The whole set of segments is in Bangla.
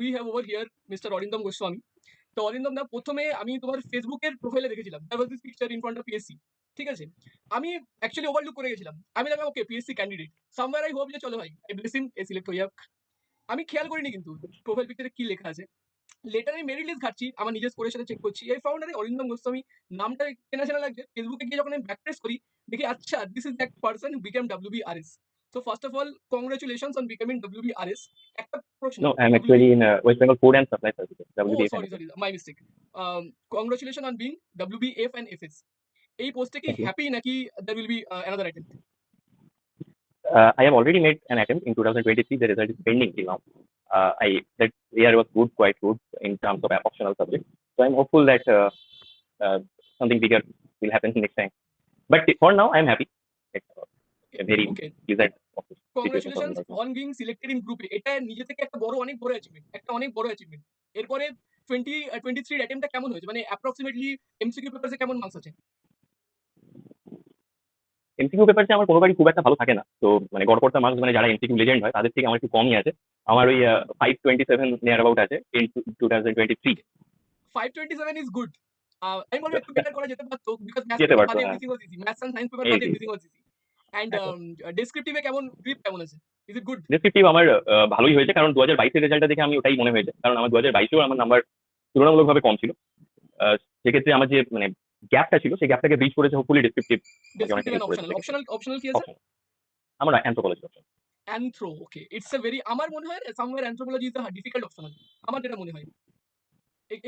we have over here Mr. Arindam Goswami. তো অরিন্দম দা প্রথমে আমি তোমার ফেসবুকের প্রোফাইলে দেখেছিলাম there was this picture in front of PSC ঠিক আছে আমি অ্যাকচুয়ালি ওভারলুক করে গেছিলাম আমি দেখলাম ওকে PSC candidate somewhere I hope যে চলো ভাই আই ব্লেস হিম এ সিলেক্ট হয়ে যাক আমি খেয়াল করিনি কিন্তু প্রোফাইল পিকচারে কি লেখা আছে লেটার আমি মেরিট লিস্ট ঘাটছি আমার নিজের স্কোরের সাথে চেক করছি এই ফাউন্ড আরে অরিন্দম গোস্বামী নামটা চেনা চেনা লাগছে ফেসবুকে গিয়ে যখন আমি ব্যাক প্রেস করি দেখি আচ্ছা this is that person who became WBRS so first of all congratulations on becoming WBRS একটা প্রশ্ন No, I'm WB actually in West Bengal Food and Supply Services. Oh, WBF and sorry, my mistake. Congratulations on being WBF and FS. এই পোস্টে কি Thank you. হ্যাপি নাকি there will be another attempt? I have already made an attempt in 2023. The result is pending till now. That year was good, quite good in terms of optional subjects. So I'm hopeful that something bigger will happen next time. But for now, I'm happy. It's a very Okay. pleasant situation for me Congratulations right now. on being selected in group A. এটা নিজে থেকে একটা বড় অনেক বড় অ্যাচিভমেন্ট একটা অনেক বড় অ্যাচিভমেন্ট এরপরে 2023 অ্যাটেম্পটা কেমন হয়েছে মানে অ্যাপ্রক্সিমেটলি এমসিকিউ পেপারসে কেমন মার্কস আছে এমসিকিউ পেপারসে আমার কোনোবারই খুব একটা ভালো থাকে না। তো মানে গড়পড়তা মার্কস মানে যারা এমসিকিউ লেজেন্ড হয় তাদের থেকে আমার একটু কমই আছে। আমার ওই 527 নিয়ার অ্যাবাউট আছে in 2023। 527 is good. আমি বলবো একটু বেটার করা যেতে পারতো বিকজ ম্যাথস যেতে পেপার পারতো, বাদে হ্যাঁ। Everything was easy maths and science paper এই বাদে যে এভরিথিং ওয়াজ ইজি এন্ড একদম। ডেসক্রিপটিভে কেমন গ্রিপ কেমন আছে ইজ ইট গুড ডেসক্রিপটিভ আমার ভালোই হয়েছে, কারণ 2022 এর রেজাল্টটা দেখে আমি ওটাই মনে হয়েছে, কারণ আমার 2022 আমার নাম্বার তুলনামূলকভাবে কম ছিল। সেক্ষেত্রে আমার যে মানে গ্যাপটা ছিল সেই গ্যাপটাকে ব্রিজ করেছে হোপফুলি ডেসক্রিপটিভ আমাকে অনেকটা ডেসক্রিপটিভ হেল্প এন্ড করেছে অপশনাল সেক্ষেত্রে। অপশনাল কি আছে Optional। আমরা anthropology option. Anthro okay it's a very আমার মনে হয় somewhere anthropology is the difficult optional আমার যেটা মনে হয়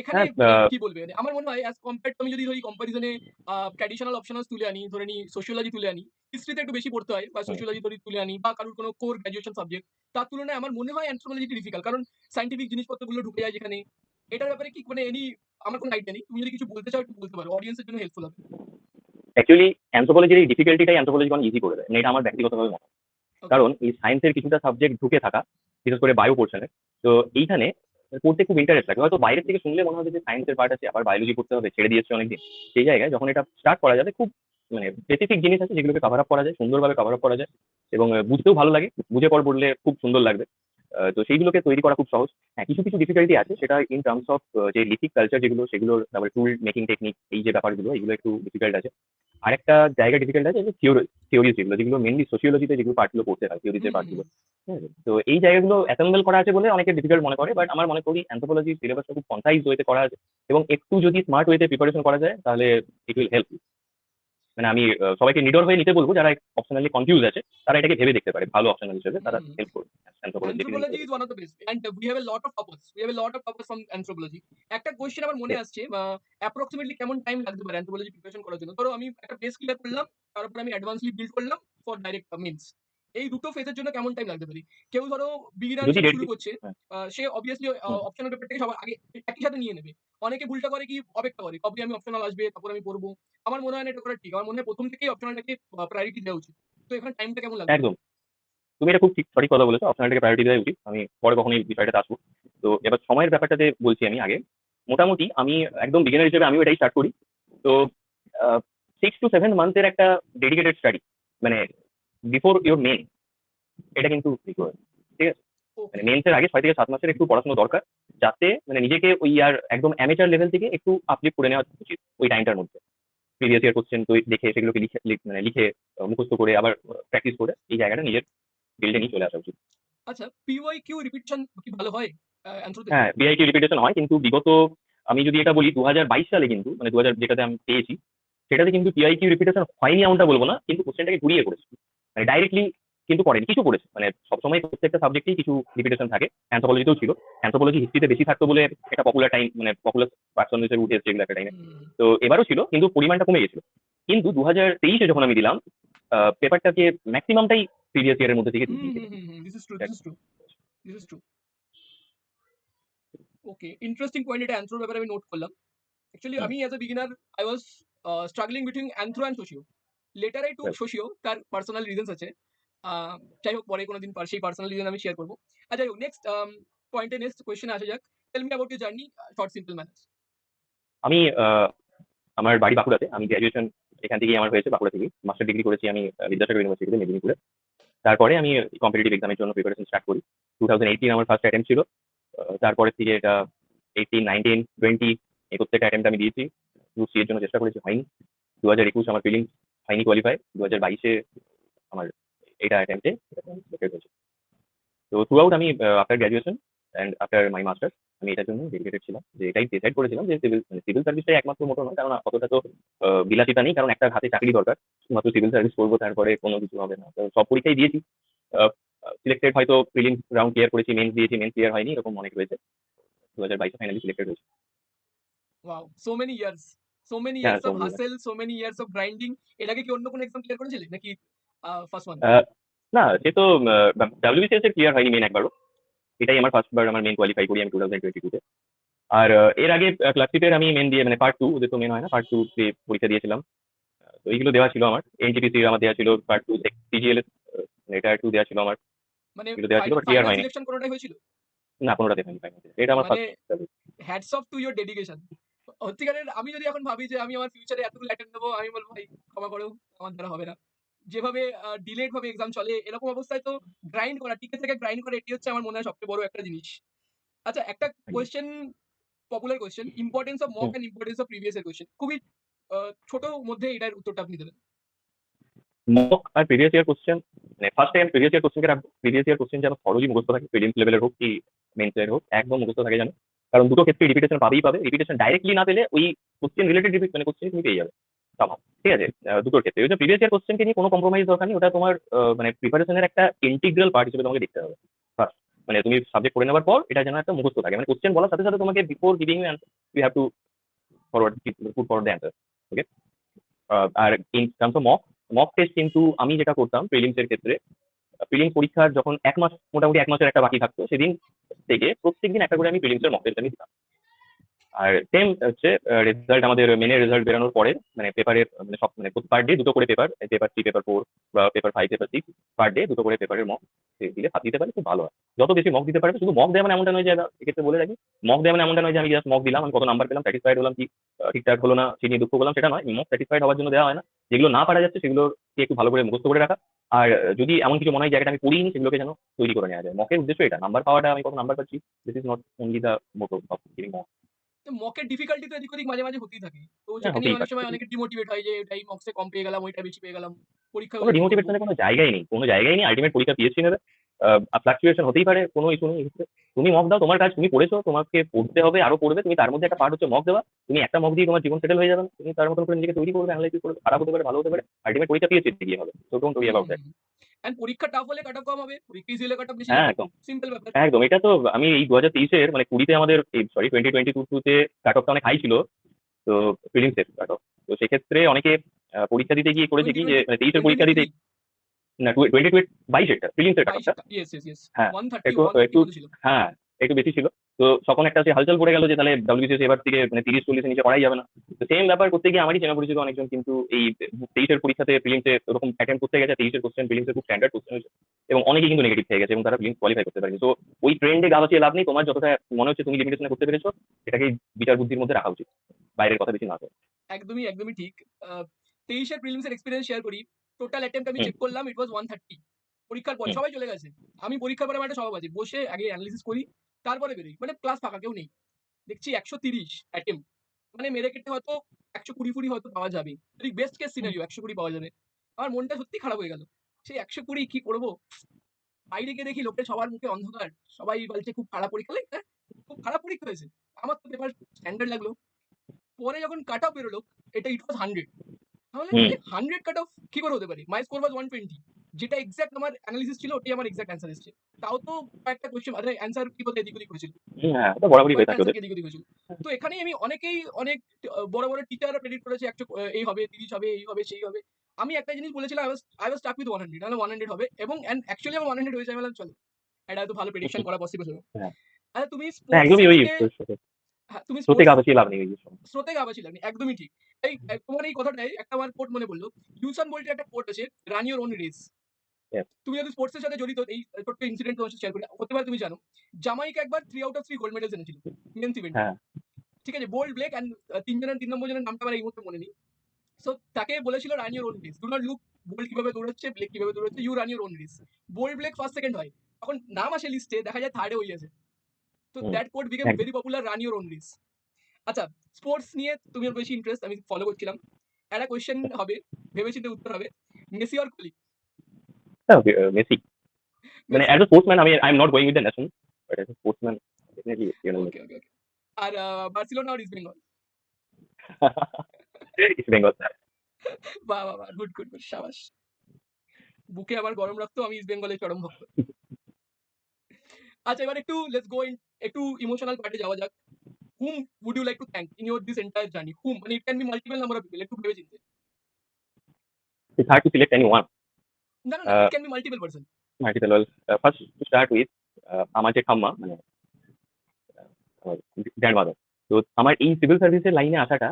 এখানে হ্যাঁ, মানে কি বলবে মানে আমার মনে হয় অ্যাজ কম্পেয়ার টু আমি যদি ধরি কম্পারিজনে ট্র্যাডিশনাল অপশনাল তুলে আনি ধরে নি সোশিওলজি তুলে আনি হিস্ট্রিতে একটু বেশি পড়তে হয় বা হুম। সোশিওলজি ধরি তুলে আনি বা কারোর কোনো কোর গ্র্যাজুয়েশন সাবজেক্ট তার তুলনায় আমার মনে হয় অ্যানথ্রোপোলজিটি ডিফিকাল্ট কারণ সাইন্টিফিক জিনিসপত্রগুলো ঢুকে যায় যেখানে এটার ব্যাপারে কি মানে এনি আমার কোনো আইডিয়া নেই তুমি যদি কিছু বলতে চাও একটু বলতে পারো অডিয়েন্সের জন্য হেল্পফুল হবে অ্যাকচুয়ালি অ্যানথ্রোপোলজির এই ডিফিকাল্টিটাই অ্যানথ্রোপোলজি অনেক ইজি করে দেয়, মানে এটা আমার ব্যক্তিগতভাবে মনে হয়। ওকে কারণ এই সায়েন্সের কিছুটা সাবজেক্ট ঢুকে থাকা, বিশেষ করে বায়ো পোর্শনে, তো এইখানে পড়তে খুব ইন্টারেস্ট লাগে। হয়তো বাইরের থেকে শুনলে মনে হবে যে সায়েন্সের পার্ট আছে, আবার বায়োলজি পড়তে হবে, ছেড়ে দিয়েছে অনেকদিন। সেই জায়গায় যখন এটা স্টার্ট করা যাবে, খুব মানে স্পেসিফিক জিনিস আছে যেগুলোকে কভার আপ করা যায়, সুন্দরভাবে কভার আপ করা যায়, এবং বুঝতেও ভালো লাগে, বুঝে পর পড়লে খুব সুন্দর লাগবে। তো সেইগুলোকে তৈরি করা খুব সহজ। হ্যাঁ, কিছু কিছু ডিফিকাল্টি আছে, সেটা ইন টার্মস অফ যে লিথিক কালচার যেগুলো, সেগুলোর তারপরে টুল মেকিং টেকনিক, এই যে ব্যাপারগুলো, এগুলো একটু ডিফিকাল্ট আছে। আরেকটা জায়গা ডিফিকাল্ট আছে যে থিওরি যেগুলো মেনলি সোশিওলজিতে যেগুলো পার্টগুলো পড়তে হয়, থিওরিজের পার্টগুলো। ঠিক আছে? তো এই জায়গাগুলো অ্যাসেম্বল করা আছে বলে অনেকে ডিফিকাল্ট মনে করে, বাট আমার মনে করি অ্যানথ্রোপোলজি সিলেবাসটা খুব কনসাইজ ওয়েতে করা আছে, এবং একটু যদি স্মার্ট ওয়েতে প্রিপারেশন করা যায় তাহলে ইট উইল হেল্প। মানে আমি সবাইকে নিডর হয়ে নিতে বলবো, যারা অপশনালি কনফিউজ আছে তারা এটাকে ভেবে দেখতে পারে ভালো অপশনাল হিসেবে, তারা হেল্প করবে anthropology. Anthropology is one of the best, and we have a lot of topics. We have a lot of topics from anthropology. একটা কোয়েশ্চেন আমার মনে আসছে অ্যাপ্রক্সিমেটলি কেমন টাইম লাগতে পারে অ্যানথ্রোপোলজি প্রিপারেশন করার জন্য ধরো আমি একটা বেস ক্লিয়ার করলাম তারপর আমি অ্যাডভান্সলি বিল্ড করলাম ফর ডাইরেক্ট মিন্স এই দুটো ফেজের জন্য কেমন টাইম লাগতে পারে কেউ ধরো বিগিনার যদি হিসেবে ডেট শুরু করছে হ্যাঁ সে অবভিয়াসলি হুম। অপশনাল পেপারটাকে সবার আগে একই সাথে নিয়ে নেবে অনেকে ভুলটা করে কি অপেক্ষা করে কবে আমি অপশনাল আসবে তারপর আমি পড়বো আমার মনে হয় না এটা করা ঠিক আমার মনে হয় প্রথম থেকেই অপশনালটাকে প্রায়োরিটি দেওয়া উচিত তো এখানে টাইমটা কেমন লাগতে পারে একদম, তুমি এটা খুব ঠিক সঠিক কথা বলেছো, অপশনালটাকে প্রায়োরিটি দেওয়া উচিত। আমি পরে কখনো এই বিষয়টাতে আসবো। তো এবার সময়ের ব্যাপারটাতে বলছি আমি আগে। মোটামুটি আমি একদম বিগিনার হিসেবে আমিও এটাই স্টার্ট করি। তো 6 to 7 মান্থের একটা ডেডিকেটেড স্টাডি, মানে বিফোর ইউর মেন, এটা কিন্তু required। ঠিক আছে? মানে ওকে মেন্সের আগে 6 থেকে 7 মাসের একটু পড়াশোনা দরকার, যাতে মানে নিজেকে ওই আর একদম অ্যামেচার লেভেল থেকে একটু আপলিফ্ট করে নেওয়া উচিত ওই টাইমটার মধ্যে। প্রিভিয়াস ইয়ার কোশ্চেন তো দেখে সেগুলোকে মানে লিখে মুখস্থ করে আবার প্র্যাকটিস করে এই জায়গাটা নিজের ফিল্ডে নিয়ে চলে আসা উচিত। আচ্ছা পিওয়াই কিউ রিপিটিশন কি ভালো হয় অ্যান্থ্রোতে হ্যাঁ, বিআইটি রিপিটেশন হয়, কিন্তু বিগত আমি যদি এটা বলি 2022 সালে কিন্তু, মানে 2000 যেটাতে আমি পেয়েছি, সেটাতে কিন্তু পিআইকিউ রিপিটেশন হয়নি এমনটা বলবো না, কিন্তু কোশ্চেনটাকে ঘুরিয়ে করেছে। মানে ডাইরেক্টলি কিন্তু করেনি, কিছু করেছে। মানে সবসময় প্রত্যেকটা সাবজেক্টেই কিছু রিপিটেশন থাকে, অ্যানথ্রোপোলজিতেও ছিল। অ্যানথ্রোপোলজি হিস্ট্রিতে বেশি থাকতো বলে এটা পপুলার টাইম, মানে পপুলার পার্সন হিসেবে উঠে এসেছে এগুলো একটা টাইমে। তো এবারও ছিল, কিন্তু পরিমাণটা কমে গেছিল। কিন্তু 2023-এ যখন আমি দিলাম, পেপারটাকে ম্যাক্সিমামটাই প্রিভিয়াস ইয়ারের মধ্যে থেকে দিয়ে দিয়েছে। This is true this is true this is true okay interesting point এটা অ্যান্থ্রোর ব্যাপারে আমি নোট করলাম অ্যাকচুয়ালি হুম, আমি as a beginner I was struggling between anthro and socio later I took right। Socio তার পার্সোনাল রিজনস আছে যাই হোক পরে কোনোদিন সেই পার্সোনাল রিজন আমি শেয়ার করবো আর যাই হোক নেক্সট পয়েন্টে নেক্সট কোয়েশ্চেনে আসা যাক tell me about your journey short simple manners আমি আমার বাড়ি বাঁকুড়াতে। আমি গ্র্যাজুয়েশন এখান থেকেই আমার হয়েছে, বাঁকুড়া থেকেই। মাস্টার ডিগ্রি করেছি আমি বিদ্যাসাগর ইউনিভার্সিটিতে মেদিনীপুরে। তারপরে আমি কম্পিটিটিভ এক্সামের জন্য প্রিপারেশন স্টার্ট করি। 2018 আমার ফার্স্ট অ্যাটেম্প ছিল। তারপরের থেকে এটা 18, 19, 20 এই প্রত্যেকটা অ্যাটেম্প্ট আমি দিয়েছি। গ্রুপ সি এর জন্য চেষ্টা করেছি, হয়নি। 2021 আমার প্রিলিমস হয়নি কোয়ালিফাই। 2022 আমার এটা অ্যাটেম্পটে সিলেক্টেড হয়েছে। তো থ্রু আউট আমি after graduation and after my masters আমি এটার জন্য ডেডিকেটেড ছিলাম, যে এটাই ডিসাইড করেছিলাম যে সিভিল সার্ভিসটাই একমাত্র মোটো নয়, কারণ অতটা তো বিলাসিতা নেই, কারণ একটা হাতে চাকরি দরকার। শুধুমাত্র সিভিল সার্ভিস করবো তারপরে কোনো কিছু হবে না। তো সব পরীক্ষাই দিয়েছি, সিলেক্টেড হয়তো প্রিলিমস রাউন্ড ক্লিয়ার করেছি, মেন্স দিয়েছি, মেন্স ক্লিয়ার হয়নি, এরকম অনেক রয়েছে। 2022 ফাইনালি সিলেক্টেড হয়েছে। Wow, so many years, so many হ্যাঁ, ইয়ার্স তো of hassle, so many years of grinding. এর আগে কি অন্য কোনো এক্সাম ক্লিয়ার করেছিলে নাকি ফার্স্ট ওয়ান? না সে তো ডাব্লিউবিসিএস এর ক্লিয়ার হয়নি মেন একবারও। এটাই আমার ফার্স্ট বার আমার মেন কোয়ালিফাই করি আমি 2022 তে। আর এর আগে ক্লাসিকের আমি মেন দিয়ে মানে পার্ট 2 ওদের তো মেন হয় না, পার্ট 2 তে পরীক্ষা দিয়েছিলাম। তো এইগুলো দেওয়া ছিল আমার। এনটিপিসি আমার দেওয়া ছিল পার্ট 2, সিজিএল এটা 2 দেওয়া ছিল আমার। মানে এগুলো দেওয়া ছিল বাট ক্লিয়ার ফাইনাল হয়নি। সিলেকশন কোনোটাই হয়েছিল? না কোনোটাতে হয়নি ফাইনাল। এটা আমার মানে first. Hats off to your dedication. সত্যিকারের আমি যদি এখন ভাবি যে আমি আমার ফিউচারে এতগুলো অ্যাটেম্প দেবো, আমি বলবো ভাই ক্ষমা করো, আমার দ্বারা হবে না। যেভাবে ডিলেড ভাবে এক্সাম চলে, এরকম অবস্থায় তো গ্রাইন্ড করা, টিকে থেকে গ্রাইন্ড করা, এটি হচ্ছে আমার মনে হয় সবচেয়ে বড় একটা জিনিস। আচ্ছা, একটা question, popular question, importance of mock and importance of previous year question, খুবই ছোট মধ্যে এটার উত্তরটা আপনি দেবেন। মক আর প্রিভিয়াস ইয়ার কোশ্চেন, মানে ফার্স্ট টাইম প্রিভিয়াস ইয়ার কোশ্চেনকে রাখবো। প্রিভিয়াস ইয়ার কোশ্চেন যেন সহজেই মুখস্থ থাকে, প্রিলিমস লেভেলের হোক কি মেন্স এর হোক, একদম মুখস্থ থাকে যেন। কারণ দুটো ক্ষেত্রে রিপিটেশন পাবেই পাবে। রিপিটেশন ডাইরেক্টলি না পেলে ওই কোশ্চেন রিলেটেড মানে কোশ্চেন তুমি পেয়ে যাবে somehow, ঠিক আছে? দুটোর ক্ষেত্রে ওই যে প্রিভিয়াস ইয়ার কোশ্চেনকে নিয়ে কোনো কম্প্রোমাইজ দরকার নেই। ওটা তোমার মানে প্রিপারেশনের একটা ইন্টিগ্রাল পার্ট হিসেবে তোমাকে দেখতে হবে ফার্স্ট। মানে তুমি সাবজেক্ট পড়ে নেওয়ার পর এটা যেন একটা মুখস্থ থাকে। মানে কোশ্চেন বলার সাথে সাথে তোমাকে before giving answer you have to put forward the answer. Okay. আর in terms of mock test কিন্তু আমি যেটা করতাম প্রিলিমস এর ক্ষেত্রে, প্রিলিম পরীক্ষার যখন 1 মাস, মোটামুটি 1 মাসের একটা বাকি থাকতো, সেদিন থেকে প্রত্যেকদিন একটা করে আমি প্রিলিমসের মক টেস্ট আমি দিতাম। আর সেম হচ্ছে রেজাল্ট আমাদের মেনের রেজাল্ট বেরোনোর পরে, মানে পেপারের মানে সব মানে পার ডে দুটো করে পেপার, পেপার 3, পেপার 4 বা পেপার 5, পেপার 6, পার ডে দুটো করে পেপারের মক দিলে দিতে পারে খুব ভালো হয়। যত বেশি মক দিতে পারবে, শুধু মক দেওয়া মানে এমনটা নয় যে, এক্ষেত্রে বলে রাখি, মক দেওয়া মানে এমনটা নয় যে আমি জাস্ট মক দিলাম, আমি কত নাম্বার পেলাম, স্যাটিসফাইড হলাম কি ঠিকঠাক হলো না সে নিয়ে দুঃখ করলাম, সেটা নয়। মক স্যাটিসফাইড হওয়ার জন্য দেওয়া হয় না। যেগুলো না পারা যাচ্ছে সেগুলোকে একটু ভালো করে মুখস্থ করে রাখা। আর যদি এমন কিছু মনে হয় জায়গাটা আমি পড়িনি, সেগুলোকে যেন তৈরি করে নেওয়া যায়। মকের উদ্দেশ্য এটা, নাম্বার পাওয়াটা, আমি কত নাম্বার পাচ্ছি, this is not only the motto of giving mock. তো মকের ডিফিকাল্টি তো এদিক ওদিক মাঝে মাঝে হতেই থাকে, তো হ্যাঁ, সেটা নিয়ে হতেই অনেক পারে। সময় অনেকে ডিমোটিভেট হয় যে এটাই মকসে কম পেয়ে গেলাম, ওইটা বেশি পেয়ে গেলাম, পরীক্ষা কোনো হলে কি করবো। ডিমোটিভেশনের কোনো জায়গাই নেই, কোনো জায়গাই নেই। আল্টিমেট পরীক্ষা পিএসসি নেবে। ফ্লাকচুয়েশন হতেই পারে, কোনো ইস্যু নেই এক্ষেত্রে। তুমি মক দাও, তোমার কাজ, তুমি পড়েছো, তোমাকে পড়তে হবে, আরো পড়বে। তুমি তার মধ্যে একটা পার্ট হচ্ছে মক দেওয়া। তুমি একটা মক দিয়ে তোমার জীবন সেটেল হয়ে যাবে না। তুমি তার মতন করে নিজেকে তৈরি করবে, অ্যানালাইসিস করবে, খারাপ হতে পারে, ভালো হতে পারে। আল্টিমেট পরীক্ষা পিএসসি গিয়ে হবে। So don't worry hmm about hmm that. Hmm. And পরীক্ষা টাফ হলে কাট অফ কম হবে, পরীক্ষা ইজি হলে কাট অফ বেশি হ্যাঁ, যাবে, একদম। সিম্পল ব্যাপার। একদম। এটা তো আমি এই 2023 মানে 20 তে আমাদের, এই সরি 2022 তে কাট অফটা অনেক হাই ছিল। তো প্রিলিমস এর কাট অফ। তো সেক্ষেত্রে অনেকে পরীক্ষা দিতে গিয়ে করেছে টোয়েন্টি কি যে, টোয়েন্টি মানে 23 এর টোয়েন্টি পরীক্ষা টোয়েন্টি দিতে, থ্রি না 22 এরটা প্রিলিমস এর কাট অফটা। 22, ইয়েস ইয়েস ইয়েস, হ্যাঁ, 130 একটু 130 একটু বলেছিল। হ্যাঁ, একটু বেশি ছিল। তো তখন একটা যে হালচাল পড়ে গেল যে তাহলে WBCS এবার থেকে মানে 30-40 এর নিচে করাই যাবে না। তো সেম ব্যাপার করতে গিয়ে আমারই চেনা পরিচিত অনেকজন কিন্তু এই 23 এর পরীক্ষাতে প্রিলিমসে ওরকম অ্যাটেম্প্ট করতে গেছে। 23 এর কোশ্চেন প্রিলিমসে খুব স্ট্যান্ডার্ড কোশ্চেন হয়েছে এবং অনেকেই কিন্তু নেগেটিভ পেয়ে গেছে এবং তারা প্রিলিমস কোয়ালিফাই করতে পারেনি। তো ওই ট্রেন্ডে গা বাঁচিয়ে লাভ নেই। তোমার যতটা মনে হচ্ছে তুমি লিমিটেশনে করতে পেরেছো, এটাকে বিচার বুদ্ধির মধ্যে রাখা উচিত। বাইরের কথা বেশি না করে। একদমই একদমই ঠিক। 23 এর প্রিলিমস এর এক্সপেরিয়েন্স শেয়ার করি। টোটাল অ্যাটেম্প্ট আমি হুম, চেক করলাম, ইট ওয়াজ 130। পরীক্ষার পরে হুম, সবাই চলে গেছে, আমি পরীক্ষার পরে আমার একটা স্বভাব আছে, বসে আগে অ্যানালিসিস করি, তারপরে বেরোই, মানে ক্লাস ফাঁকা কেউ নেই, দেখছি 130 অ্যাটেম্প্ট, মানে মেরে কেটে হয়তো 120 ফুড়ি হয়তো পাওয়া যাবে, যদি বেস্ট কেস সিনারিও 120 পাওয়া যাবে। আমার মনটা সত্যি খারাপ হয়ে গেল, সেই 120 কি করব। বাইরে গিয়ে দেখি লোকের সবার মুখে অন্ধকার, সবাই বলছে খুব খারাপ পরীক্ষা হলে, হ্যাঁ, খুব খারাপ পরীক্ষা হয়েছে, আমার তো পেপার স্ট্যান্ডার্ড লাগলো। পরে যখন কাট অফ বেরোলো, এটা ইট ওয়াজ 100। তাহলে হুম, আরে 100 কাট অফ কি করে হতে পারে, মাই স্কোর ওয়াজ 120, যেটা এক্সাক্ট আমার অ্যানালিসিস ছিল, ওটাই আমার এক্সাক্ট অ্যান্সার এসেছে। তাও তো কয়েকটা কোয়েশ্চেন আরে অ্যান্সার কি বলে এদিক ওদিক হয়েছিল, হুম, হ্যাঁ, ওটা বরাবরই হয়ে কয়েকটা থাকে ওদের। অ্যান্সার এদিক ওদিক হয়েছিল। তো এখানেই আমি অনেকেই অনেক বড় বড় টিচাররা প্রেডিক্ট করেছে 100 এই হবে, 30 হবে, এই হবে, সেই হবে। আমি একটা জিনিস বলেছিলাম, আই ওয়াজ স্টাক উইথ 100, নাহলে 100 হবে, এবং এন্ড অ্যাকচুয়ালি আমার 100 হয়েছে। আমি বললাম চলো, এটা হয়তো ভালো প্রেডিকশন করা পসিবল হলো। হ্যাঁ, আচ্ছা, তুমি না স্পোর্টস একদমই ওই থেকে, হ্যাঁ তুমি স্রোতে স্পোর্টস গা ভাসিয়ে লাভ নেই ওই সময়। স্রোতে গা ভাসিয়ে লাগনি, একদমই ঠিক। তোমার এই কথাটাই একটা আমার কোট মনে পড়লো, ইউসান বোল্টের একটা কোট আছে, run your own race. Yes, তুমি যদি স্পোর্টস এর সাথে জড়িত, এই ছোট্ট ইনসিডেন্ট তোমার সাথে শেয়ার করি, হতে পারে তুমি জানো, জামাইকা একবার 3 আউট অফ 3 গোল্ড মেডেলস এনেছিল মেন্স ইভেন্টে। হ্যাঁ, ঠিক আছে, বোল্ট, ব্লেক অ্যান্ড তিন নম্বর জনের নামটা আমার এই মুহূর্তে মনে নেই। সো তাকে বলেছিল run your own race, do not look Bolt কিভাবে দৌড়াচ্ছে, ব্লেক কিভাবে দৌড়াচ্ছে, you run your own race. Bolt Blake first second হয়, তখন নাম আসে লিস্টে, দেখা যায় থার্ডে হয়ে আছে। তো So hmm, that quote became একদম। very popular, run your own race. আচ্ছা, স্পোর্টস নিয়ে তুমি ওর বেশি ইন্টারেস্ট, আমি ফলো করছিলাম। একটা কোয়েশ্চেন হবে, ভেবেচিন্তে উত্তর হবে। Messi or Kohli? হ্যাঁ, মেসি। মানে Messi. As a sportsman I am not going with the nation, but as a sportsman definitely Lionel okay, Messi. Okay, okay. আর বার্সেলোনা আর ইস্ট বেঙ্গল? ইস্ট বেঙ্গল। বাহ, বাহ, বাহ! Good, good, good. শাবাশ। বুকে আমার গরম রক্ত, আমি ইস্ট বেঙ্গলের চরম ভক্ত। আচ্ছা, এবার একটু লেটস গো একটু ইমোশনাল পার্টে যাওয়া যাক। whom would you like to thank in your this entire journey? Whom? মানে it can be multiple number of people, একটু ভেবে চিন্তে। It's hard to select anyone. না, না, না, it can be multiple person. Multiple well, first to start with, আমার যে ঠাম্মা মানে আমার গ্র্যান্ডমাদার। তো আমার এই সিভিল সার্ভিসের লাইনে আসাটা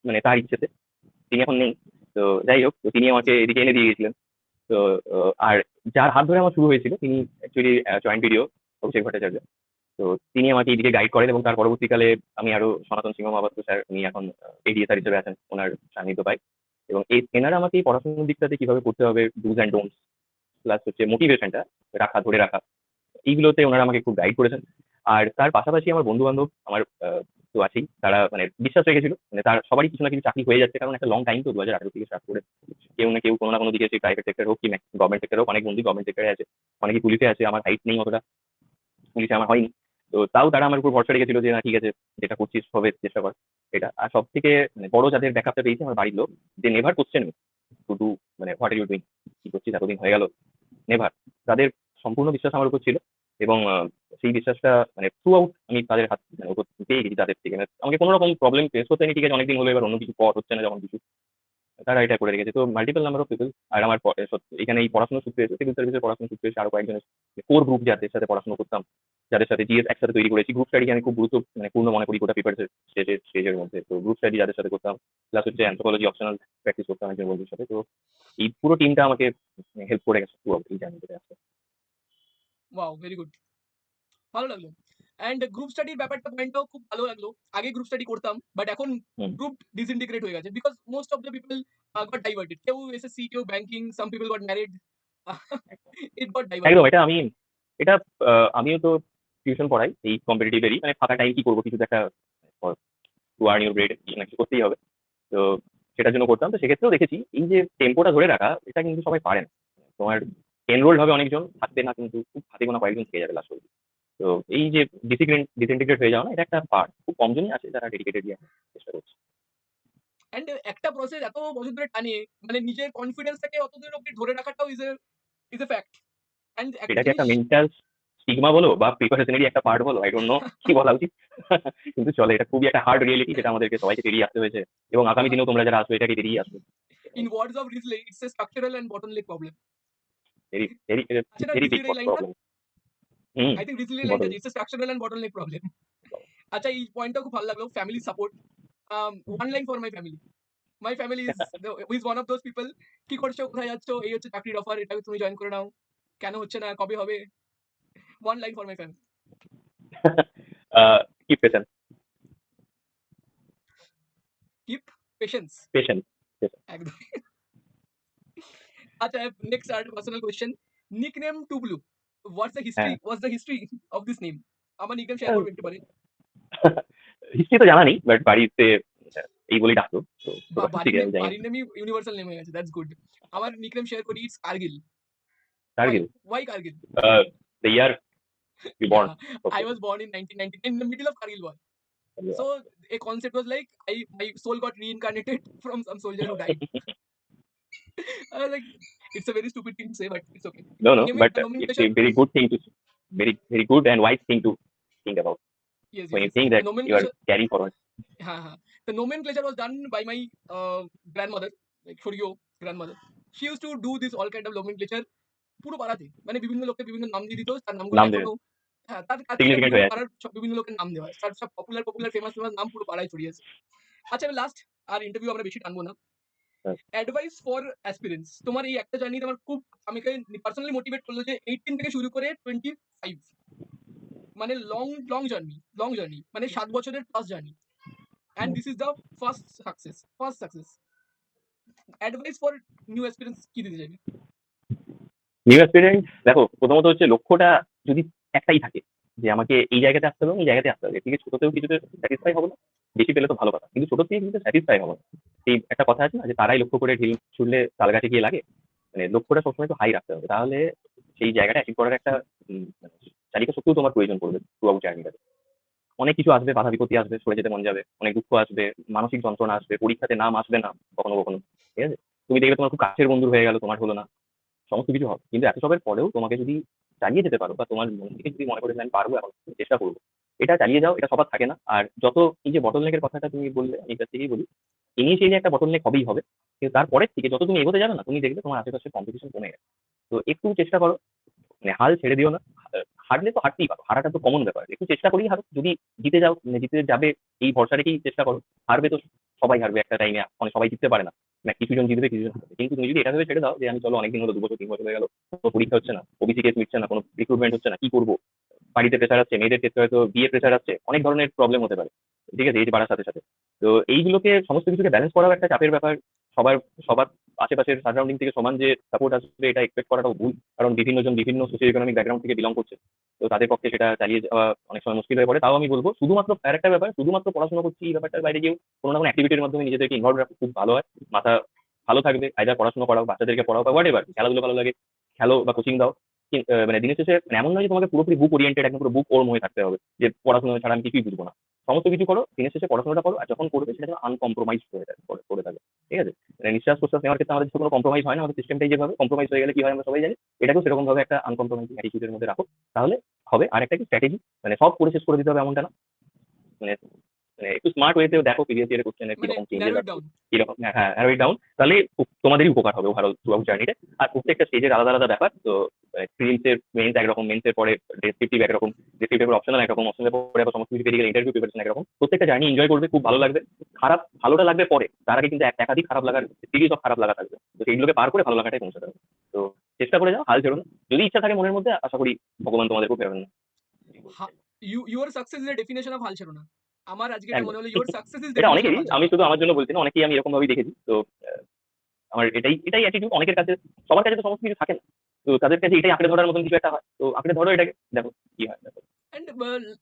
মানে তার ইচ্ছেতে। তিনি এখন নেই। তো যাই হোক, তো তিনি আমাকে এদিকে এনে দিয়ে গেছিলেন। তো আর যার হাত ধরে আমার শুরু হয়েছিল তিনি অ্যাকচুয়ালি জয়েন্ট বিডিও অভিষেক ভট্টাচার্য। তো তিনি আমাকে এইদিকে গাইড করেন এবং তার পরবর্তীকালে আমি আরো সনাতন সিংহ মহাপাত্র স্যার, উনি এখন এডিএসআর হিসেবে আছেন, ওনার সান্নিধ্য পাই। এবং এনারা আমাকে এই পড়াশোনার দিকটাতে কিভাবে করতে হবে, ডুজ অ্যান্ড ডোন্টস, প্লাস হচ্ছে মোটিভেশনটা রাখা, ধরে রাখা, এইগুলোতে ওনারা আমাকে খুব গাইড করেছেন। আর তার পাশাপাশি আমার বন্ধু বান্ধব আমার তো আছেই, তারা মানে বিশ্বাস রেখেছিল, মানে তার সবারই কিছু না কিছু চাকরি হয়ে যাচ্ছে, কারণ একটা লং টাইম তো 2018 থেকে স্টার্ট করে কেউ না কেউ কোনো না কোনো দিকে, সেই প্রাইভেট সেক্টর হোক কি গভর্নমেন্ট সেক্টর হোক, অনেক বন্ধু গভর্নমেন্ট সেক্টরে আছে, অনেকেই পুলিশে আছে। আমার হাইট নেই অতটা, পুলিশে আমার হয়নি। তো তাও তারা আমার উপর ভরসা রেখেছিল যে না ঠিক আছে, যেটা করছিস হবে, চেষ্টা কর এটা। আর সব থেকে মানে বড় যাদের ব্যাকআপটা পেয়েছে আমার বাড়ির লোক, যে নেভার কোশ্চেন টু ডু, মানে হোয়াট আর ইউ ডুইং, কি করছিস এতদিন হয়ে গেল, নেভার। তাদের সম্পূর্ণ বিশ্বাস আমার উপর ছিল। এবং সেই বিশ্বাসটা মানে থ্রু আউট আমি তাদের হাত মানে উপর পেয়ে গেছি তাদের থেকে। মানে আমাকে কোনো রকম প্রবলেম ফেস করতে হয়নি, ঠিক আছে অনেকদিন হলো, এবার অন্য কিছু পর হচ্ছে না যখন কিছু, তারা এটা করে রেখেছে। তো মাল্টিপল নাম্বার অফ পিপল। আর আমার এখানে এই পড়াশোনার সূত্রে এসে, সিভিল সার্ভিসের পড়াশোনার সূত্রে এসে আরো কয়েকজনের কোর গ্রুপ যাদের সাথে পড়াশোনা করতাম, যাদের সাথে জিএস একসাথে তৈরি করেছি। গ্রুপ স্টাডিকে আমি খুব গুরুত্ব মানে পূর্ণ মনে করি গোটা পেপার স্টেজের মধ্যে। তো গ্রুপ স্টাডি যাদের সাথে করতাম, প্লাস হচ্ছে অ্যানথ্রোপোলজি অপশনাল প্র্যাকটিস করতাম একজন বন্ধুর সাথে। তো এই পুরো টিমটা আমাকে হেল্প করে গেছে পুরো এই জার্নিতে আসতে। Wow, very good. ভালো লাগলো। অ্যান্ড গ্রুপ স্টাডির ব্যাপারটা, পয়েন্টটাও খুব ভালো লাগলো। আগে গ্রুপ স্টাডি করতাম, বাট এখন হুম। গ্রুপ ডিসইন্টিগ্রেট হয়ে গেছে because most of the people goat diverted. কেউ এসএসসি, কেউ banking, some people got married. It got একদম ডাইভার্টেড। এটা আমি এটা আমিও তো টিউশন পড়াই এই কম্পিটিটিভেরই, মানে ফাঁকা টাইম কি করবো, কিছু তো একটা টু আর্ন ইউর ব্রেড, কিছু না কিছু করতেই হবে। তো সেটার জন্য করতাম। তো সেক্ষেত্রেও দেখেছি এই যে টেম্পোটা ধরে রাখা, এটা কিন্তু সবাই পারে না। তোমার এনরোল্ড হবে অনেকজন, থাকবে না কিন্তু খুব হাতে গোনা কয়েকজন থেকে যাবে লাস্ট অব্দি। তো এই যে ডিসইন্টিগ্রেট হয়ে যাওয়া না, এটা একটা পার্ট। খুব কমজনই আছে যারা ডেডিকেটেডলি চেষ্টা করছে। অ্যান্ড একটা প্রসেস এত বছর ধরে টানে, মানে নিজের কনফিডেন্সটাকে অতদিন অব্দি ধরে রাখাটাও ইজ এ ফ্যাক্ট। অ্যান্ড একটা এটাকে জিনিস। একটা মেন্টাল স্টিগমা বলো বা প্রিপারেশনেরই একটা পার্ট বলো, আই ডোন্ট নো কি বলা উচিত। কিন্তু চলে, এটা খুবই একটা হার্ড রিয়েলিটি, যেটা আমাদেরকে সবাইকে পেরিয়ে আসতে হয়েছে। এবং আগামী দিনেও তোমরা যারা আসবে এটাকে পেরিয়ে আসবে। In words of Risley, it's a structural and bottleneck problem. Very very আছে না ভেরি বিগ রিজলির এই লাইনটা? প্রবলেম। হুম। আই থিঙ্ক রিজলির লাইনটা, বদল। It's a structural and bottleneck problem. আচ্ছা, এই পয়েন্টটা খুব ভালো লাগলো, family support. One line for my family. My family is one of those people. কি করছো, কোথায় যাচ্ছ, এই হচ্ছে চাকরির অফার, এটা তুমি জয়েন করে নাও, কেন হচ্ছে না, কবে হবে? One line for my family. Keep patience. Keep patience. Patience. একদম। আচ্ছা, নেক্সট আর পার্সোনাল কোয়েশ্চেন। নিকনেম টুবলু, হ্যাঁ। What's the history of this name? আমার নিকনেম শেয়ার করবে একটু পারে? হিস্ট্রি তো জানা নেই, বাট বাড়িতে এই বলেই ডাকতো। তো বা ছোটবেলা বাড়ির থেকে নেম, আমি জানি না। বাড়ির নেমই ইউনিভার্সাল নেম হয়ে গেছে, দ্যাটস গুড। আমার নিকনেম শেয়ার করি, it's Kargil. Why? Kargil. Why Kargil? The year you born. Yeah, okay. I was born in 1990 in the middle of Kargil war. So a concept was like, my soul got reincarnated from some soldier who died. I was like, it's a very stupid thing to say, but it's okay. No, no, but The it's nomenclature, a very good thing to, very good and wise thing to think about yes, yes, when you yes. think The that you are nomenclature, carrying forward. the nomenclature was done by my grandmother, like for your grandmother. She used to do this all kind of nomenclature পুরো পাড়াতে, মানে বিভিন্ন লোককে বিভিন্ন নাম দিয়ে দিত, তার নামগুলো নাম দেবে, এখনো, হ্যাঁ, তার কাছ থেকে সিগনিফিকেন্ট বিভিন্ন হয়ে আছে। পাড়ার সব বিভিন্ন লোকের নাম দেওয়া হয়, তার সব পপুলার পপুলার ফেমাস ফেমাস নাম পুরো পাড়ায় ছড়িয়ে আছে। আচ্ছা, আমি লাস্ট, আর ইন্টারভিউ আমরা বেশি টানবো না। হ্যাঁ। অ্যাডভাইস ফর অ্যাসপিরেন্টস, তোমার এই একটা জার্নিতে আমার খুব, আমাকে পার্সোনালি মোটিভেট করলো যে 18 থেকে শুরু করে 25, মানে লং লং জার্নি, মানে 7 বছরের plus journey, and this is the first success. Advice for new aspirants কি দিতে চাইবে? নিউ এক্সপিরিয়েন্স দেখো, প্রথমত হচ্ছে লক্ষ্যটা যদি একটাই থাকে, যে আমাকে এই জায়গাতে আসতে হবে এবং এই জায়গাতে আসতে হবে। ঠিক আছে, ছোটতেও কিছুতে স্যাটিসফাই হবো না, বেশি পেলে তো ভালো কথা, কিন্তু ছোট থেকে কিন্তু স্যাটিসফাই হবো না। এই একটা কথা আছে না যে তারাই লক্ষ্য করে ঢিল ছুড়লে তাল গাছে গিয়ে লাগে। মানে লক্ষ্যটা সবসময় একটু হাই রাখতে হবে, তাহলে সেই জায়গাটা অ্যাচিভ করার একটা মানে চালিকা শক্তিও তোমার প্রয়োজন পড়বে থ্রু আউট জার্নিটাতে। অনেক কিছু আসবে, বাধা বিপত্তি আসবে, সরে যেতে মন যাবে, অনেক দুঃখ আসবে, মানসিক যন্ত্রণা আসবে, পরীক্ষাতে নাম আসবে না কখনো কখনো। ঠিক আছে, তুমি দেখবে তোমার খুব কাছের বন্ধু হয়ে গেল, তোমার হলো না, সমস্ত কিছু হবে। কিন্তু এত সবের পরেও তোমাকে যদি চালিয়ে যেতে পারো বা তোমার মন থেকে যদি মনে করে যে আমি পারবো, এখন চেষ্টা করবো, এটা চালিয়ে যাও। এটা সবার থাকে না। আর যত এই যে বটল নেকের কথাটা তুমি বললে, আমি কাছ থেকেই বলি, ইনিশিয়ালি একটা বটল নেক হবেই হবে, কিন্তু তারপরের থেকে যত তুমি এগোতে যাবে না, তুমি দেখবে তোমার আশেপাশে কম্পিটিশন কমে গেছে। তো একটু চেষ্টা করো, মানে হাল ছেড়ে দিও না। হারলে তো হারতেই পারো, হারাটা তো কমন ব্যাপার। একটু চেষ্টা করেই হারো। যদি জিতে যাও, মানে জিতে যাবে এই ভরসা রেখেই চেষ্টা করো। হারবে তো সবাই হারবে একটা টাইমে, মানে সবাই জিততে পারে না। মানে কিছুজন জিতবে, কিছুজন হারবে। কিন্তু তুমি যদি এটা ভেবে ছেড়ে দাও যে আমি চলো অনেকদিন হলো, 2 বছর 3 বছর হয়ে গেল, কোনো পরীক্ষা হচ্ছে না, ওবিসি কেস মিটছে না, কোনো রিক্রুটমেন্ট হচ্ছে না, কি করবো? বাড়িতে প্রেশার আছে, মেয়েদের ক্ষেত্রে হয়তো বিয়ে প্রেশার আছে, অনেক ধরনের প্রবলেম হতে পারে। ঠিক আছে, এজ বাড়ার সাথে সাথে। তো এইগুলোকে সমস্ত কিছুকে ব্যালেন্স করাও একটা চাপের ব্যাপার। সবার সবার আশেপাশের সারাউন্ডিং থেকে সমান যে সাপোর্ট আসবে এটা এক্সপেক্ট করাটাও ভুল। কারণ বিভিন্ন জন বিভিন্ন সোশিও ইকোনমিক ব্যাকগ্রাউন্ড থেকে বিলং করছে। তো তাদের পক্ষে সেটা চালিয়ে যাওয়া অনেক সময় মুশকিল হয়ে পড়ে। তাও আমি বলবো শুধুমাত্র আরেকটা ব্যাপার, শুধুমাত্র পড়াশোনা করছি এই ব্যাপারটার বাইরে গিয়েও কোনো না কোনো অ্যাক্টিভিটির মাধ্যমে নিজেদেরকে ইনভলভ রাখা খুব ভালো হয়। মাথা ভালো থাকবে। আইদার পড়াশোনা করাও, বাচ্চাদেরকে পড়াও বা হোয়াট এভার, খেলাধুলো ভালো লাগে খেলো বা কোচিং দাও। মানে দিনের শেষে মানে এমন নয় যে তোমাকে পুরোপুরি বুক ওরিয়েন্টেড, একদম পুরো বুক ওর্ম হয়ে থাকতে হবে যে পড়াশোনা ছাড়া আমি কিছুই বুঝবো না। সমস্ত কিছু করো, দিনের শেষে পড়াশোনাটা করো, আর যখন করবে সেটা যেন আনকম্প্রোমাইজ করে থাকে। ঠিক আছে, মানে নিঃশ্বাস প্রশ্বাস নেওয়ার ক্ষেত্রে আমাদের কোনো কম্প্রোমাইজ হয় না। আমাদের সিস্টেমটাই যেভাবে, কম্প্রোমাইজ হয়ে গেলে কি হয় আমরা সবাই জানি। এটাকেও সেরকম ভাবে একটা আনকম্প্রোমাইজিং অ্যাটিটিউডের মধ্যে রাখো, তাহলে হবে। আর একটা কি স্ট্র্যাটেজি, মানে সব করে শেষ করে দিতে হবে এমনটা না। মানে মানে একটু স্মার্ট ওয়েতে দেখো প্রিভিয়াস ইয়ারের কোশ্চেনের মানে কিরকম চেঞ্জেস ন্যারো ইট আসছে, ডাউন। কিরকম, হ্যাঁ হ্যাঁ ডাউন, তাহলে তোমাদেরই উপকার হবে ওভারঅল থ্রু আউট জার্নিতে। আর প্রত্যেকটা স্টেজের আলাদা আলাদা ব্যাপার। তো প্রিলিমসের মেন্স একরকম, মেন্সের পরে ডেসক্রিপটিভ একরকম, ডেসক্রিপটিভ অপশনাল একরকম, অপশনালের পরে আবার সমস্ত কিছু পেরিয়ে গেলে ইন্টারভিউ প্রিপারেশন একরকম। প্রত্যেকটা জার্নি এনজয় করবে, খুব ভালো লাগবে। খারাপ ভালোটা লাগবে পরে, তার আগে কিন্তু একাধিক খারাপ লাগার সিরিজ অফ খারাপ লাগা থাকবে। তো সেইগুলোকে পার করে ভালো লাগাটাই পৌঁছাতে হবে। তো চেষ্টা করে যাও, হাল ছেড়ো না। যদি ইচ্ছা থাকে মনের মধ্যে, আশা করি ভগবান তোমাদেরকেও ফেরাবেন না। Your success is a definition of হাল ছেড়ো না। আমার আজকে এটা একদম। মনে হলো ইউর সাকসেস ইজ এটা ডেফিনেশন অফ অনেকেরই, হাল ছেড়ো আমি না। শুধু আমার জন্য বলছি না, অনেকেই আমি এরকম ভাবেই দেখেছি। তো আমার এটাই এটাই অ্যাটিটিউড অনেকের কাছে। সবার কাছে তো সমস্ত কিছু থাকে না। তো তাদের কাছে এটাই আঁকড়ে ধরার মতন কিছু একটা হয়। তো আঁকড়ে ধরো এটাকে, দেখো কি হয়। দেখো। And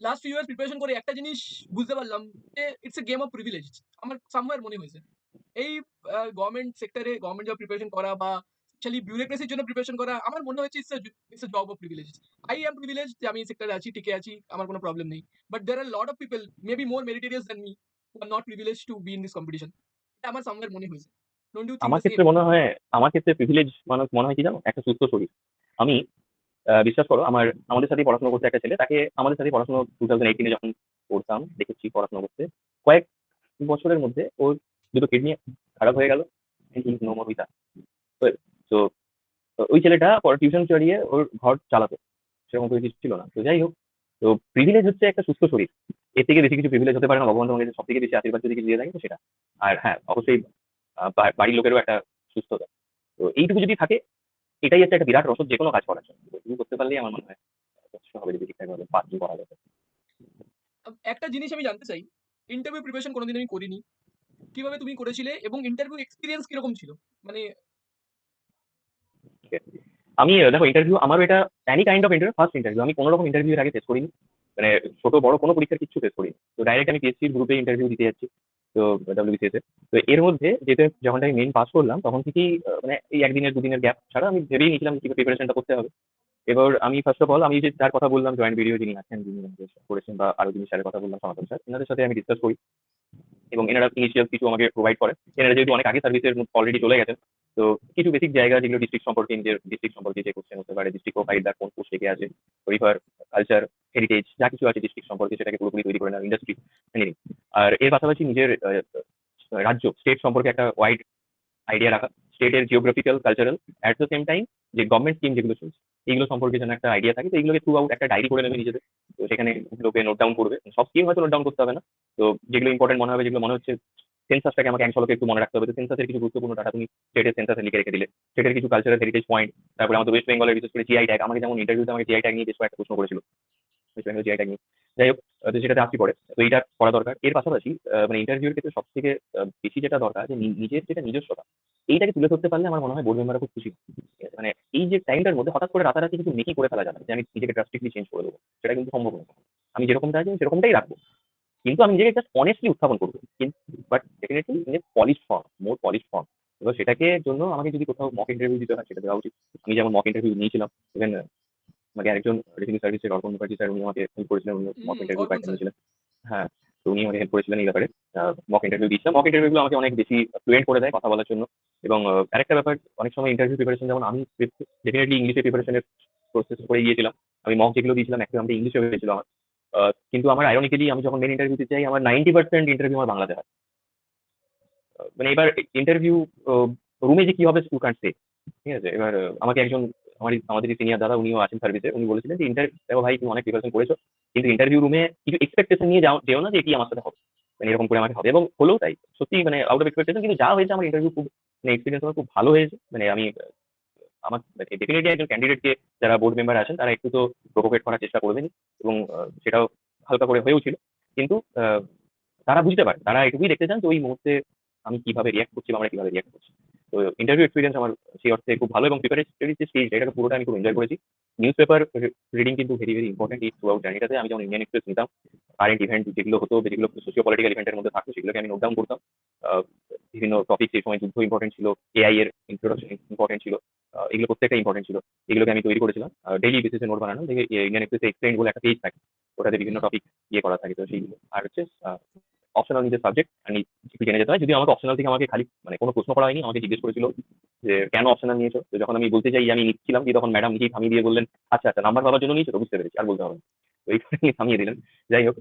last few years preparation করে একটা জিনিস বুঝতে পারলাম যে it's a game of privilege. আমার সামওয়্যার মনে হয়েছে এই গভর্নমেন্ট সেক্টরে গভর্নমেন্ট জব প্রিপারেশন করা বা স্পেশালি বিউরোক্রেসির জন্য প্রিপারেশন করা আমার মনে হচ্ছে it's a job of privilege. I am privilege যে আমি সেক্টরে আছি, টিকে আছি, আমার কোনো প্রবলেম নেই। But there are lot of people may be more meritorious than me who are not privilege to be in this competition. এটা আমার সামওয়্যার মনে হয়েছে। ডোন্ট ইউ থিঙ্ক আমার দ্য সেম? ক্ষেত্রে মনে হয়, আমার ক্ষেত্রে প্রিভিলেজ মানুষ মনে হয় কি জানো, একটা সুস্থ শরীর। আমি বিশ্বাস করো, আমাদের সাথেই পড়াশোনা করতে একটা ছেলে, তাকে আমাদের সাথেই পড়াশোনা 2018 যখন করতাম দেখেছি পড়াশোনা করতে। কয়েক বছরের মধ্যে ওর দুটো কিডনি খারাপ হয়ে গেল। No more with us. তো তো ওই ছেলেটা পরে টিউশন চালিয়ে ওর ঘর চালাতো। সেরকম কোনো কিছু ছিল না। তো যাই হোক, তো প্রিভিলেজ হচ্ছে একটা সুস্থ শরীর। এর থেকে বেশি কিছু প্রিভিলেজ হতে পারে না। ভগবান তোমাকে সব থেকে বেশি আশীর্বাদ যদি কিছু দিয়ে থাকে তো সেটা। আর হ্যাঁ, অবশ্যই বাড়ির লোকেরও একটা সুস্থতা। তো এইটুকু যদি থাকে, এটাই হচ্ছে একটা বিরাট রসদ যেকোনো কাজ করার জন্য। তো তুমি করতে পারলেই আমার মনে হয় যথেষ্ট হবে, যদি ঠিকঠাকভাবে পাঁচজন করা যাবে। একটা জিনিস আমি জানতে চাই, ইন্টারভিউ প্রিপারেশন কোনোদিন আমি করিনি, কিভাবে তুমি করেছিলে এবং ইন্টারভিউ এক্সপিরিয়েন্স কিরকম ছিল? মানে ঠিক আছে। আমি দেখো ইন্টারভিউ আমারও এটা any kind of interview, first interview. আমি কোনো রকম ইন্টারভিউ এর আগে ফেস করিনি। মানে ছোট বড় কোনো পরীক্ষার কিছু ফেস করিনি। তো ডাইরেক্ট আমি পিএসসির গ্রুপে ইন্টারভিউ দিতে যাচ্ছি। তো ডব্লিউবিসিএস এর। তো এর মধ্যে যেটা যখন আমি মেইন পাস করলাম তখন থেকেই মানে এই একদিনের দুদিনের গ্যাপ ছাড়া আমি ভেবেই নিয়েছিলাম কি প্রিপারেশনটা করতে হবে। এবার আমি ফার্স্ট অফ অল, আমি যে যার কথা বললাম জয়েন্ট ভিডিও যিনি আছেন, যিনি আমাকে করেছেন, বা আরো যিনি স্যারের কথা বললাম সনাতন স্যার, এনাদের সাথে আমি ডিসকাস করি এবং এনারা ইনিশিয়াল কিছু আমাকে প্রোভাইড করেন। এনারা যেহেতু অনেক আগে সার্ভিসের অলরেডি চলে গেছেন, তো কিছু বেসিক জায়গা যেগুলো ডিস্ট্রিক্ট সম্পর্কে, নিজের ডিস্ট্রিক্ট সম্পর্কে যে কোশ্চেন হতে পারে, ডিস্ট্রিক্ট প্রোফাইল কোন পোস্ট থেকে আছে, রিভার, কালচার, হেরিটেজ, যা কিছু আছে ডিস্ট্রিক্ট সম্পর্কে সেটাকে পুরোপুরি তৈরি করে নেওয়া, ইন্ডাস্ট্রি, এনিথিং। আর এর পাশাপাশি নিজের রাজ্য, স্টেট সম্পর্কে একটা ওয়াইড আইডিয়া রাখা, স্টেটের geographical, cultural, at the same time যে গভর্নমেন্ট স্কিম যেগুলো চলছে এইগুলো সম্পর্কে যেন একটা আইডিয়া থাকে। তো এইগুলোকে থ্রু আউট একটা ডায়েরি করে নেবে নিজেদের। তো সেখানে এগুলোকে নোট ডাউন করবে। সব স্কিম হয়তো নোট ডাউন করতে হবে না। তো যেগুলো ইম্পর্টেন্ট মনে হবে, যেগুলো মনে হচ্ছে সেন্সাসটাকে আমাকে এক ঝলকে একটু মনে রাখতে হবে, তো সেন্সাসের কিছু গুরুত্বপূর্ণ ডাটা তুমি স্টেটের সেন্সাসে লিখে রেখে দিলে। স্টেটের কিছু কালচারাল হেরিটেজ পয়েন্ট, তারপরে আমাদের ওয়েস্ট বেঙ্গলের বিশেষ করে জিআই ট্যাগ। আমাকে যেমন ইন্টারভিউতে আমাকে জিআই ট্যাগ নিয়ে বেশ কয়েকটা প্রশ্ন করেছিল, ওয়েস্ট বেঙ্গল জিআই ট্যাগ নিয়ে। যাই হোক, তো সেটাতে আসছি পরে। তো এইটা করা দরকার। এর পাশাপাশি মানে ইন্টারভিউর ক্ষেত্রে সব থেকে বেশি যেটা দরকার যে নিজের যেটা নিজস্বতা, এইটাকে তুলে ধরতে পারলে আমার মনে হয় বোর্ড মেম্বাররা খুব খুশি হয়। ঠিক আছে? মানে এই যে টাইমটার মধ্যে হঠাৎ করে রাতারাতি কিছু মেকি করে ফেলা যাবে না যে আমি নিজেকে ড্রাস্টিকলি চেঞ্জ করে দেবো। সেটা কিন্তু সম্ভব নয়। আমি যেরকমটা আছি আমি সেরকমটাই রাখবো। কিন্তু আমি নিজেকে জাস্ট অনেস্টলি উত্থাপন করবো। But definitely in a polished form, more polished form. এবার সেটাকে জন্য আমাকে যদি কোথাও মক ইন্টারভিউ দিতে হয় সেটা দেওয়া উচিত। আমি যেমন মক ইন্টারভিউ নিয়েছিলাম, ইভেন আমাকে আরেকজন রেভিনিউ সার্ভিসের অর্পণ মুখার্জি স্যার উনি আমাকে হেল্প করেছিলেন। উনি মক ইন্টারভিউ অর্পণ কয়েকটা স্যার। নিয়েছিলেন। হ্যাঁ, তো উনি আমাকে হেল্প করেছিলেন এই ব্যাপারে। মক ইন্টারভিউ দিয়েছিলাম। মক ইন্টারভিউ গুলো আমাকে অনেক বেশি ফ্লুয়েন্ট করে দেয় কথা বলার জন্য। এবং আরেকটা ব্যাপার অনেক সময় ইন্টারভিউ প্রিপারেশন যেমন আমি ডেফিনিটলি ইংলিশে প্রিপারেশনের প্রসেস করে গিয়েছিলাম। আমি মক যেগুলো দিয়েছিলাম ম্যাক্সিমামটা ইংলিশে হয়েছিল আমার। কিন্তু আমার আইরনিক্যালি আমি যখন মেইন ইন্টারভিউ দিতে যাই আমার 90% ইন্টারভিউ আমার বাংলাতে হয়। মানে এবার ইন্টারভিউ রুমে যে কি হবে ইউ কান্ট সে। ঠিক আছে? এবার আমাকে একজন আমাদেরই সিনিয়র দাদা উনিও আছেন সার্ভিসে। উনি বলেছিলেন যে, দেখো ভাই তুমি অনেক প্রিপারেশন করেছো। কিন্তু ইন্টারভিউ রুমে কিছু এক্সপেকটেশন নিয়ে যেও না যে এটি আমার সাথে হবে। মানে এরকম করে আমাকে হবে এবং হলোও তাই। সত্যিই মানে আউট অফ এক্সপেকটেশন কিন্তু যা হয়েছে আমার ইন্টারভিউ খুব মানে এক্সপেরিয়েন্স আমার খুব ভালো হয়েছে। মানে আমি আমার ডেফিনিটলি একজন ক্যান্ডিডেটকে যারা বোর্ড মেম্বার আছেন তারা একটু তো প্রভোকেট করার চেষ্টা করবেনই এবং সেটাও হালকা করে হয়েও ছিল। কিন্তু তারা বুঝতে পারে। তারা এটুকুই দেখতে চান যে ওই মুহূর্তে আমি কিভাবে রিঅ্যাক্ট করছি বা আমরা কিভাবে রিঅ্যাক্ট করছি। তো ইন্টারভিউ এক্সপেরিয়েন্স আমার সেই অর্থে খুব ভালো এবং প্রিপারেটরি যে স্টেজ এটাকে পুরোটা আমি খুব এনজয় করেছি। নিউজ পেপার রিডিং কিন্তু ভেরি, ভেরি ইম্পোর্টেন্ট এই থ্রু আউট জার্নিটাতে। আমি যেমন ইন্ডিয়ান এক্সপ্রেস নিতাম, কারেন্ট ইভেন্ট যেগুলো হতো, যেগুলো সোশিও পলিটিক্যাল ইভেন্টের মধ্যে থাকতো সেগুলোকে আমি নোট ডাউন করতাম। আ বিভিন্ন টপিক সেই সময় যুদ্ধ ইম্পোর্টেন্ট ছিল, এআই এর ইন্ট্রোডাকশন ইম্পোর্টেন্ট ছিল। এগুলো প্রত্যেকটা ইম্পোর্টেন্ট ছিল। এগুলোকে আমি তৈরি করেছিলাম। ডেইলি বেসিসে নোট বানানো। দেখে ইন্ডিয়ান এক্সপ্রেস এক্সপ্লেইনড বলে একটা পেজ থাকে। ওটাতে বিভিন্ন টপিক করা থাকে। তো সেইগুলো। আর হচ্ছে অপশনাল নিজের সাবজেক্ট আমি একটু জেনে যেতে হয়। যদিও আমাকে অপশনাল থেকে আমাকে খালি মানে কোনো প্রশ্ন করা হয়নি। আমাকে জিজ্ঞেস করেছিল যে, "কেন অপশনাল নিয়েছো?" তো যখন আমি বলতে যাই যে আমি নিচ্ছিলাম দিয়ে তখন ম্যাডাম নিজেই থামিয়ে দিয়ে বললেন, "আচ্ছা, আচ্ছা নাম্বার পাওয়ার জন্য নিয়েছো তো বুঝতে পেরেছি। আর বলতে হবে না।" তো এইখানেই থামিয়ে দিলেন। যাই হোক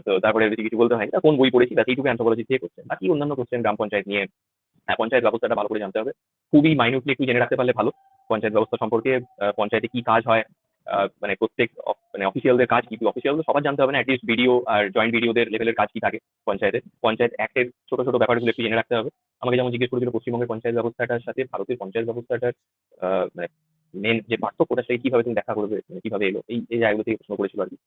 তো তারপরে বেশি কিছু বলতে হয়নি। কোন বই পড়েছি ব্যাস এইটুকু অ্যানথ্রোপোলজি থেকে কোশ্চেন। বাকি অন্যান্য কোশ্চেন গ্রাম পঞ্চায়েত নিয়ে হ্যাঁ, পঞ্চায়েত ব্যবস্থাটা ভালো করে জানতে হবে। খুবই মাইনিউটলি একটু জেনে রাখতে পারলে ভালো। পঞ্চায়েত ব্যবস্থা সম্পর্কে পঞ্চায়েতে কি কাজ হয়, মানে প্রত্যেক মানে অফিসিয়ালদের কাজ কি, অফিসিয়াল তো সবার জানতে হবে না। এটলিস্ট বিডিও আর জয়েন্ট বিডিওদের লেভেলের কাজ কি থাকে পঞ্চায়েতে। পঞ্চায়েত অ্যাক্টের ছোট, ছোট ব্যাপারগুলো একটু জেনে রাখতে হবে। আমাকে যেমন জিজ্ঞেস করেছিল পশ্চিমবঙ্গের পঞ্চায়েত ব্যবস্থাটার সাথে ভারতের পঞ্চায়েত ব্যবস্থাটার মানে মেইন যে পার্থক্যটা সেটা কিভাবে তুমি ব্যাখ্যা করবে, মানে কিভাবে এলো? এই জায়গাগুলো থেকে প্রশ্ন করেছিল আরকি।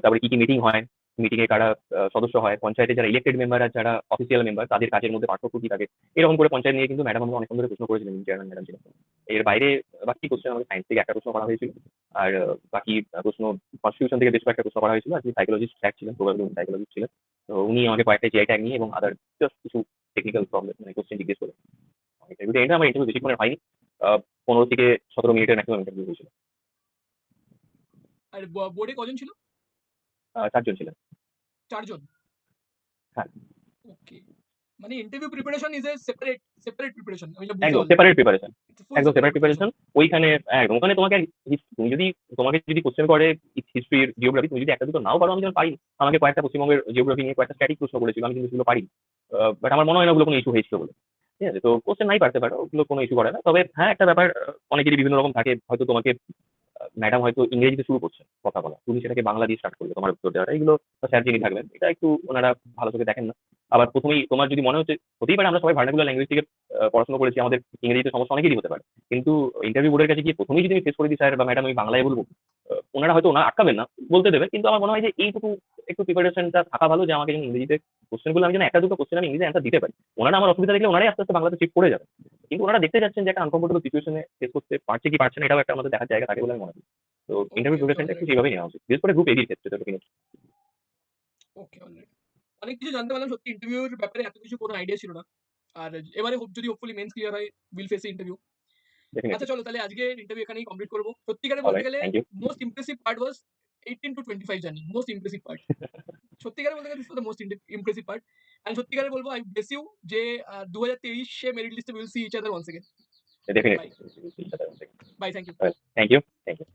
তারপরে কি, কি মিটিং হয়? মিটিং এ কারা সদস্য হয়? পঞ্চায়েতে যারা ইলেক্টেড মেম্বার আর যারা অফিসিয়াল মেম্বার তাদের কাজের মধ্যে পার্থক্য কি থাকে? এরকম করে পঞ্চায়েত নিয়ে কিন্তু ম্যাডাম আমাকে অনেকক্ষণ ধরে প্রশ্ন করেছিলেন, চেয়ারম্যান ম্যাডাম ছিলেন। এর বাইরে বাকি কোয়েশ্চেন আমাকে সায়েন্স থেকে একটা প্রশ্ন করা হয়েছিল। আর বাকি প্রশ্ন কনস্টিটিউশন থেকে বেশ কয়েকটা প্রশ্ন করা হয়েছিল। আর যিনি সাইকোলজিস্ট স্যার ছিলেন, প্রবাবলি উনি সাইকোলজিস্ট ছিলেন। তো উনি আমাকে কয়েকটা জিআই ট্যাগ নিয়ে এবং আদার জাস্ট কিছু টেকনিক্যাল প্রবলেম মানে কোয়েশ্চেন জিজ্ঞেস করে। ইন্টারভিউটা এন্ড আমার ইন্টারভিউ বেশিক্ষণের হয়নি। আ ১৫ থেকে ১৭ মিনিটের ম্যাক্সিমাম ইন্টারভিউ হয়েছিল। আর বোর্ডে কজন ছিল? ৪ জন ছিলেন। ৪ জন। হ্যাঁ। ওকে। মানে interview preparation is a separate preparation. আমি যা বুঝতে একদম পারলাম। Separate preparation. ফুল একদম সেপারেট সেপারেট প্রিপারেশন। প্রিপারেশন। ওইখানে একদম ওখানে তোমাকে তুমি যদি তোমাকে যদি কোয়েশ্চেন করে হিস্ট্রির, জিওগ্রাফি তুমি যদি একটা দুটো নাও পারো আমি যেমন পারি। আমাকে কয়েকটা পশ্চিমবঙ্গের জিওগ্রাফি নিয়ে কয়েকটা স্ট্যাটিক প্রশ্ন করেছিল। আমি কিন্তু সেগুলো পারিনি। বাট আমার মনে হয় না ওগুলো কোনো ইস্যু হয়েছিল বলে। ঠিক আছে? তো কোয়েশ্চেন নাই পারতে পারো। ওগুলো কোনো ইস্যু করে না। তবে হ্যাঁ, একটা ব্যাপার অনেকেরই বিভিন্ন রকম থাকে। হয়তো তোমাকে ম্যাডাম হয়তো ইংরেজিতে শুরু করছেন কথা বলা। তুমি সেটাকে বাংলা দিয়ে স্টার্ট করবে তোমার উত্তর দেওয়াটা। এগুলো স্যার যিনি থাকবেন এটা একটু ওনারা ভালো চোখে দেখেন না। আবার ১ম এই তোমার যদি মনে হচ্ছে হতেই পারে আমরা সবাই ভার্নাকুলার ল্যাঙ্গুয়েজ থেকে পড়াশোনা করেছি। আমাদের ইংরেজিতে সমস্যা অনেকেরই হতে পারে। কিন্তু ইন্টারভিউ বোর্ডের কাছে গিয়ে ১ম এই যদি আমি ফেস করে দিই স্যার বা ম্যাডাম আমি বাংলায় বলব, উনারা হয়তো আটকাবেন না, বলতে দেবেন। কিন্তু আমার মনে হয় যে এইটুকু একটু প্রিপারেশনটা থাকা ভালো যে আমাকে যেন ইংরেজিতে কোয়েশ্চেন গুলো আমি যেন একটা দুটো কোয়েশ্চেন আমি ইংরেজি অ্যান্সার দিতে পারি। উনারা আমার অসুবিধা দেখলে উনারাই আস্তে, আস্তে বাংলাতে শিফট করে যাবেন। কিন্তু উনারা দেখতে চাচ্ছেন যে একটা আনকমফোর্টেবল সিচুয়েশন এ ফেস করতে পারছে কি পারছে না এটাও একটা আমাদের দেখার জায়গা থাকে বলে আমি মনে করি। তো ওকে, ইন্টারভিউ ওকে, প্রিপারেশনটা একটু অলরাইট। সেভাবেই নেওয়া উচিত। বিশেষ করে গ্রুপ এডির ক্ষেত্রে যতটুকু ওকে, অলরাইট। অনেক কিছু জানতে পারলাম সত্যি ইন্টারভিউর ব্যাপারে এত কিছু কোনো আইডিয়া ছিল না। আর এবারে যদি হোপফুলি মেন্স ক্লিয়ার হয় উইল ফেস ইন্টারভিউ। ডেফিনিটলি। আচ্ছা চলো তাহলে আজকে ইন্টারভিউ এখানেই কমপ্লিট করব। সত্যিকারে বলতে অলরাইট, গেলে thank you. Most impressive part was 18 to 25 journey. Most impressive part. সত্যিকারে বলতে গেলে this was the most impressive part. আমি সত্যিকারে বলবো আই ব্লেস ইউ যে ২০২৩ এ মেরিট লিস্টে will see each other once again. Bye. Definitely. Bye, thank you. Thank you, thank you.